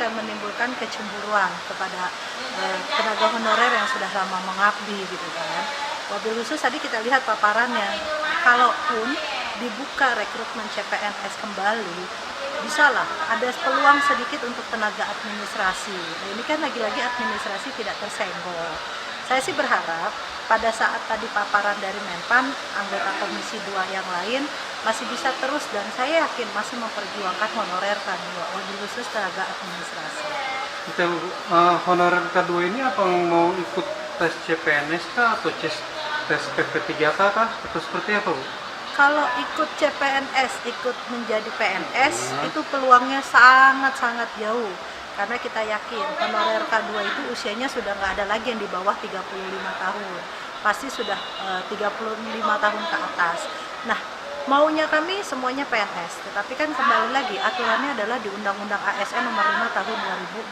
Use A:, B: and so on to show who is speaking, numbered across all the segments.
A: akan menimbulkan kecemburuan kepada tenaga honorer yang sudah lama mengabdi gitu kan. Wabil khusus tadi kita lihat paparannya, kalaupun dibuka rekrutmen CPNS kembali, bisalah ada peluang sedikit untuk tenaga administrasi. Nah, ini kan lagi-lagi administrasi tidak tersenggol. Saya sih berharap pada saat tadi paparan dari Menpan, anggota Komisi 2 yang lain masih bisa terus, dan saya yakin masih memperjuangkan honorer K2, wabil khusus tenaga administrasi.
B: Kita honorer K2 ini apa mau ikut tes CPNS kah atau tes PP3K kah atau seperti apa, Bu?
A: Kalau ikut CPNS, ikut menjadi PNS, itu peluangnya sangat-sangat jauh. Karena kita yakin honorer K2 itu usianya sudah nggak ada lagi yang di bawah 35 tahun. Pasti sudah 35 tahun ke atas. Nah, maunya kami semuanya PNS. Tetapi kan kembali lagi, aturannya adalah di Undang-Undang ASN nomor 5 tahun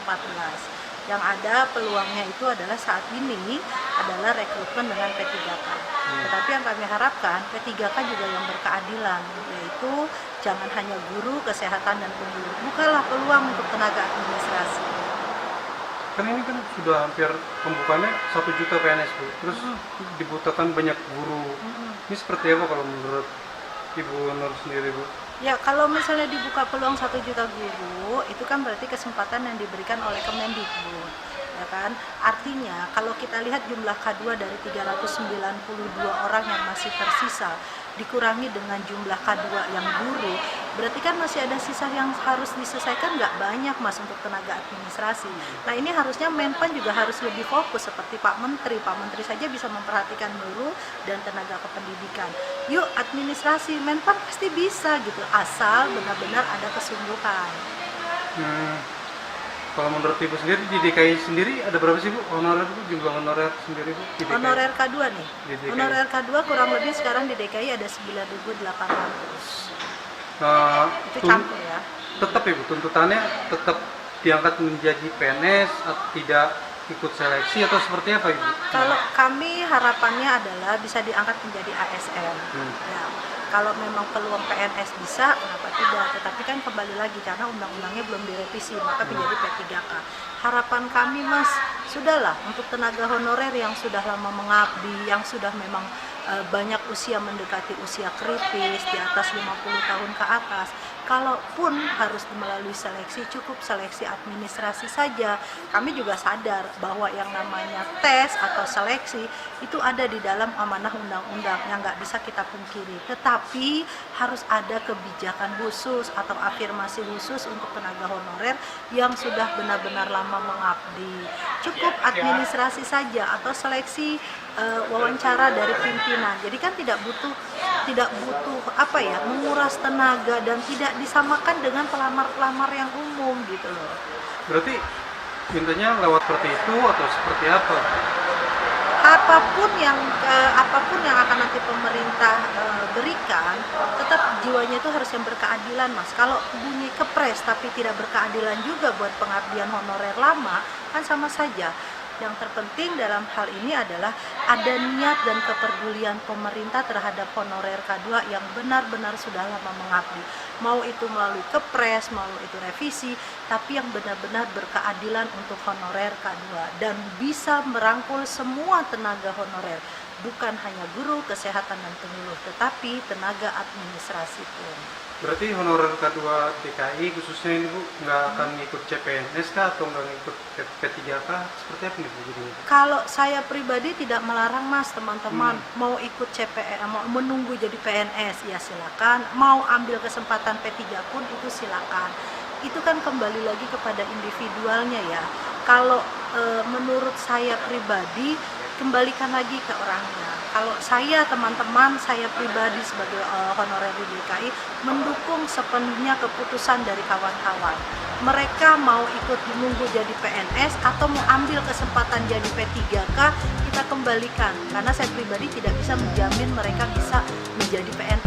A: 2014. Yang ada peluangnya itu adalah saat ini adalah rekrutmen dengan P3K. Tetapi yang kami harapkan P3K juga yang berkeadilan, yaitu jangan hanya guru, kesehatan, dan penyuluh. Bukalah peluang untuk tenaga administrasi.
B: Kan ini kan sudah hampir pembukaannya 1 juta PNS, Bu. Terus dibutuhkan banyak guru. Ini seperti apa kalau menurut Ibu Nur sendiri, Bu?
A: Ya, kalau misalnya dibuka peluang 1 juta guru, itu kan berarti kesempatan yang diberikan oleh Kemendikbud, ya kan? Artinya, kalau kita lihat jumlah K2 dari 392 orang yang masih tersisa, dikurangi dengan jumlah K2 yang guru, berarti kan masih ada sisa yang harus diselesaikan, nggak banyak, Mas, untuk tenaga administrasi. Nah, ini harusnya Menpan juga harus lebih fokus seperti Pak Menteri. Pak Menteri saja bisa memperhatikan guru dan tenaga kependidikan. Yuk, administrasi, Menpan pasti bisa gitu, asal benar-benar ada kesungguhan.
B: Kalau menurut Ibu sendiri, di DKI sendiri ada berapa sih, Bu, honorer, Bu? Jumlah honorer sendiri, Bu, di DKI?
A: Honorer K2 nih, honorer K2 kurang lebih sekarang di DKI ada 9.800. Itu campur ya.
B: Tetap, Ibu, tuntutannya tetap diangkat menjadi PNS atau tidak ikut seleksi atau seperti apa, Ibu?
A: Kalau kami harapannya adalah bisa diangkat menjadi ASN. Ya, kalau memang peluang PNS bisa, kenapa tidak? Tetapi kan kembali lagi karena undang-undangnya belum direvisi, maka menjadi P3K. Harapan kami, Mas, sudahlah untuk tenaga honorer yang sudah lama mengabdi, yang sudah memang banyak usia mendekati usia kritis, di atas 50 tahun ke atas, kalaupun harus melalui seleksi, cukup seleksi administrasi saja. Kami juga sadar bahwa yang namanya tes atau seleksi itu ada di dalam amanah undang-undang yang nggak bisa kita pungkiri. Tetapi harus ada kebijakan khusus atau afirmasi khusus untuk tenaga honorer yang sudah benar-benar lama mengabdi. Cukup administrasi saja atau seleksi wawancara dari pimpinan. Jadi kan tidak butuh menguras tenaga dan tidak disamakan dengan pelamar-pelamar yang umum gitu loh.
B: Berarti mintanya lewat seperti itu atau seperti apa?
A: Apapun yang akan nanti pemerintah berikan, tetap jiwanya itu harus yang berkeadilan, Mas. Kalau bunyi kepres tapi tidak berkeadilan juga buat pengabdian honorer lama, kan sama saja. Yang terpenting dalam hal ini adalah ada niat dan kepedulian pemerintah terhadap honorer K2 yang benar-benar sudah lama mengabdi. Mau itu melalui kepres, mau itu revisi, tapi yang benar-benar berkeadilan untuk honorer K2 dan bisa merangkul semua tenaga honorer, bukan hanya guru, kesehatan, dan penyuluh, tetapi tenaga administrasi pun.
B: Berarti honorer K2 DKI khususnya ini, Bu, nggak akan ngikut CPNS kah atau nggak ngikut P3K? Seperti apa nih, Bu?
A: Kalau saya pribadi tidak melarang, Mas, teman-teman mau ikut CPNS, mau menunggu jadi PNS, ya silakan. Mau ambil kesempatan P3 pun itu silakan. Itu kan kembali lagi kepada individualnya ya. Kalau menurut saya pribadi, kembalikan lagi ke orangnya. Kalau saya, teman-teman, saya pribadi sebagai honorer di DKI mendukung sepenuhnya keputusan dari kawan-kawan. Mereka mau ikut menunggu jadi PNS atau mau ambil kesempatan jadi P3K, kita kembalikan. Karena saya pribadi tidak bisa menjamin mereka bisa menjadi PNS.